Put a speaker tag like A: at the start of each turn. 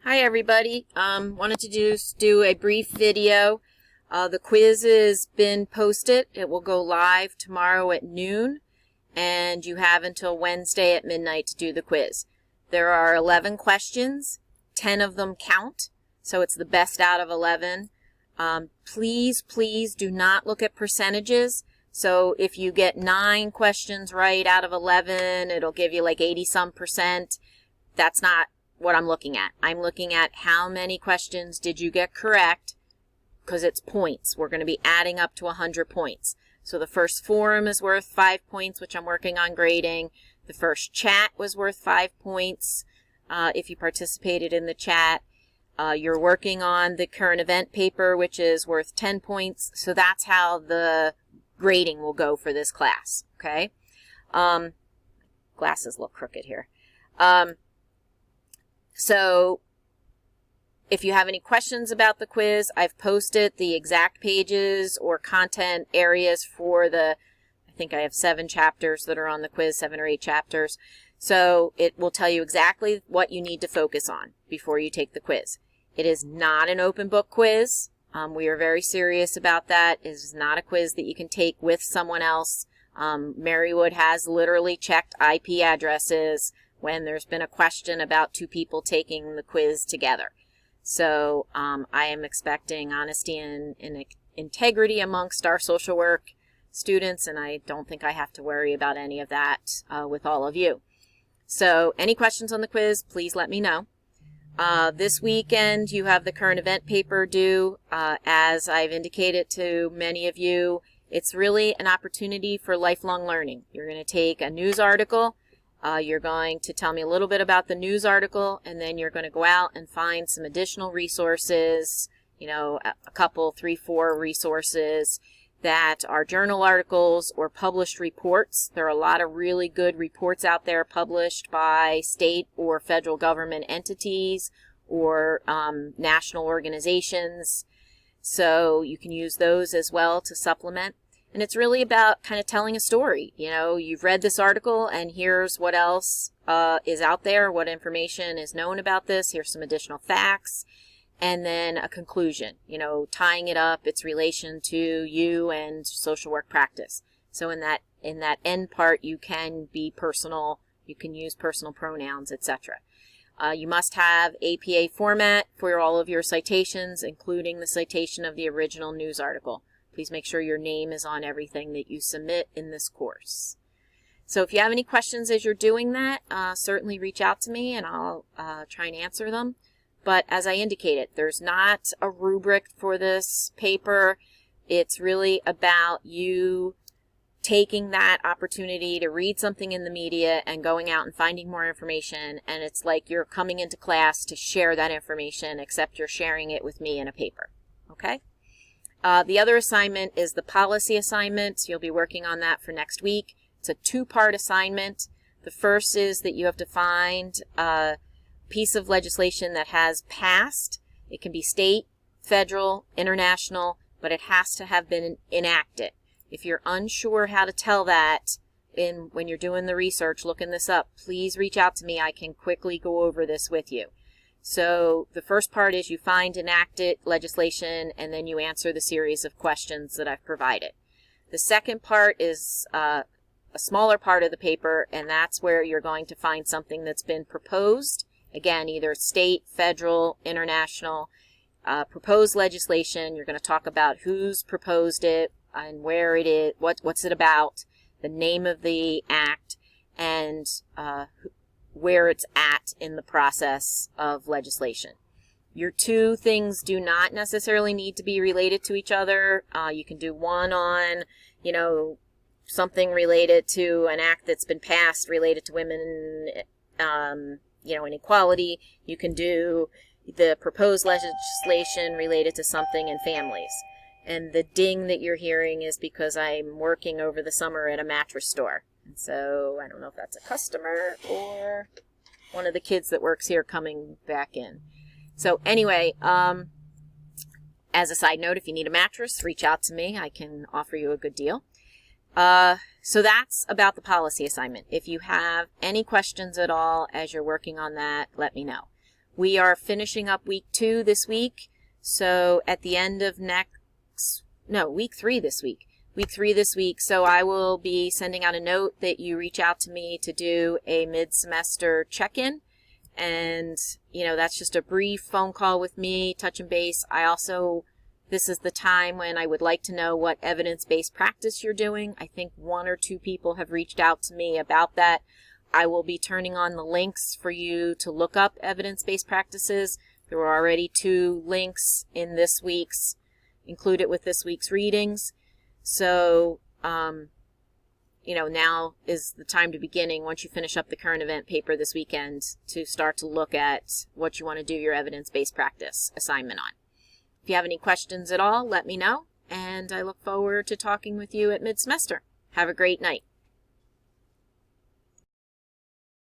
A: Hi everybody. Wanted to just do a brief video. The quiz has been posted. It will go live tomorrow at noon, and you have until Wednesday at midnight to do the quiz. There are 11 questions. 10 of them count, so it's the best out of 11. Please do not look at percentages. So if you get 9 questions right out of 11, it'll give you like 80-some%. That's not what I'm looking at. I'm looking at how many questions did you get correct, because it's points. We're going to be adding up to 100 points. So the first forum is worth 5 points, which I'm working on grading. The first chat was worth 5 points if you participated in the chat. You're working on the current event paper, which is worth 10 points. So that's how the grading will go for this class, okay? Glasses look crooked here. So if you have any questions about the quiz, I've posted the exact pages or content areas for I think I have 7 chapters that are on the quiz, 7 or 8 chapters. So it will tell you exactly what you need to focus on before you take the quiz. It is not an open book quiz. We are very serious about that. It is not a quiz that you can take with someone else. Marywood has literally checked IP addresses when there's been a question about 2 people taking the quiz together. So I am expecting honesty and integrity amongst our social work students, and I don't think I have to worry about any of that with all of you. So any questions on the quiz, please let me know. This weekend you have the current event paper due. As I've indicated to many of you, it's really an opportunity for lifelong learning. You're going to take a news article. You're going to tell me a little bit about the news article, and then you're going to go out and find some additional resources, a couple, 3, 4 resources that are journal articles or published reports. There are a lot of really good reports out there published by state or federal government entities or national organizations. So you can use those as well to supplement. And it's really about kind of telling a story. You've read this article and here's what else is out there, what information is known about this. Here's some additional facts. And then a conclusion, tying it up, its relation to you and social work practice. So in that end part, you can be personal, you can use personal pronouns, etc. You must have APA format for all of your citations, including the citation of the original news article. Please make sure your name is on everything that you submit in this course. So if you have any questions as you're doing that, certainly reach out to me and I'll try and answer them. But as I indicated, there's not a rubric for this paper. It's really about you taking that opportunity to read something in the media and going out and finding more information. And it's like you're coming into class to share that information, except you're sharing it with me in a paper. Okay? The other assignment is the policy assignment. You'll be working on that for next week. It's a 2-part assignment. The first is that you have to find a piece of legislation that has passed. It can be state, federal, international, but it has to have been enacted. If you're unsure how to tell that when you're doing the research, looking this up, please reach out to me. I can quickly go over this with you. So the first part is you find enacted legislation and then you answer the series of questions that I've provided. The second part is a smaller part of the paper, and that's where you're going to find something that's been proposed. Again, either state, federal, international, proposed legislation. You're going to talk about who's proposed it and where it is, what's it about, the name of the act, and where it's at in the process of legislation. Your 2 things do not necessarily need to be related to each other. You can do one on, something related to an act that's been passed related to women, inequality. You can do the proposed legislation related to something in families. And the ding that you're hearing is because I'm working over the summer at a mattress store. And so I don't know if that's a customer or one of the kids that works here coming back in. So anyway, as a side note, if you need a mattress, reach out to me. I can offer you a good deal. So that's about the policy assignment. If you have any questions at all as you're working on that, let me know. We are finishing up week 2 this week. So at the end of week 3 this week. Week 3 this week. So I will be sending out a note that you reach out to me to do a mid-semester check-in. And, that's just a brief phone call with me, touch and base. This is the time when I would like to know what evidence-based practice you're doing. I think 1 or 2 people have reached out to me about that. I will be turning on the links for you to look up evidence-based practices. There were already 2 links in included with this week's readings. So, now is the time to beginning, once you finish up the current event paper this weekend, to start to look at what you want to do your evidence-based practice assignment on. If you have any questions at all, let me know, and I look forward to talking with you at mid-semester. Have a great night.